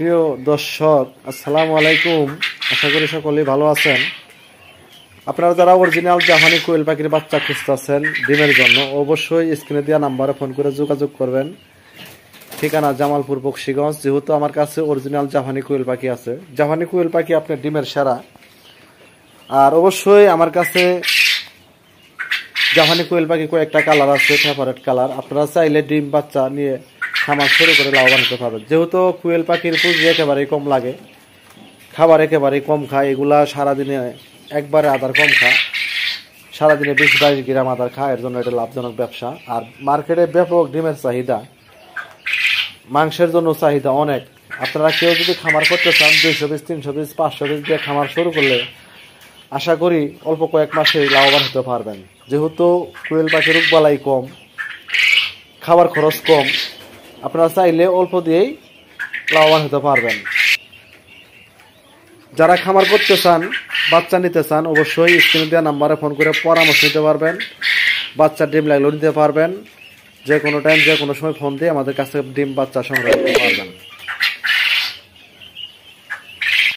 প্রিয় দর্শক, আসসালামু আলাইকুম। আশা করি সকলেই ভালো আছেন। আপনারা যারা অরিজিনাল জাপানি কোয়েল পাখির বাচ্চা খুঁজতেছেন ডিমের জন্য, অবশ্যই স্ক্রিনে দেওয়া নাম্বারে ফোন করে যোগাযোগ করবেন। ঠিকানা জামালপুর বক্সিগঞ্জ। যেহেতু আমার কাছে অরিজিনাল জাপানি কোয়েল পাখি আছে, জাপানি কোয়েল পাখি আপনার ডিমের সেরা। আর অবশ্যই আমার কাছে জাপানি কোয়েল পাখি কয়েকটা কালার আছে, ফেভারিট কালার। আপনারা চাইলে ডিম বাচ্চা নিয়ে খামার শুরু করে লাভবান হতে পারবেন। যেহেতু কোয়েল পাখির পুঁজি একেবারেই কম লাগে, খাবার একেবারেই কম খায়, এগুলা সারাদিনে একবারে আদার কম খায়, সারাদিনে 20-22 গ্রাম আদার খায়। এর জন্য এটা লাভজনক ব্যবসা। আর মার্কেটে ব্যাপক ডিমের চাহিদা, মাংসের জন্য চাহিদা অনেক। আপনারা কেউ যদি খামার করতে চান 200 পিস 300 পিস 500 পিস দিয়ে খামার শুরু করলে আশা করি অল্প কয়েক মাসে লাভবান হতে পারবেন। যেহেতু কোয়েল পাখির রোগবালাই কম, খাবার খরচ কম, আপনারা চাইলে অল্প দিয়েই লাভবান হতে পারবেন। যারা খামার করতে চান, বাচ্চা নিতে চান, অবশ্যই স্ক্রিনে দেওয়া নাম্বারে ফোন করে পরামর্শ নিতে পারবেন। বাচ্চার ডিম লাগলেও নিতে পারবেন। যে কোনো টাইম যে কোনো সময় ফোন দিয়ে আমাদের কাছে ডিম বাচ্চা সংগ্রহ করতে পারবেন।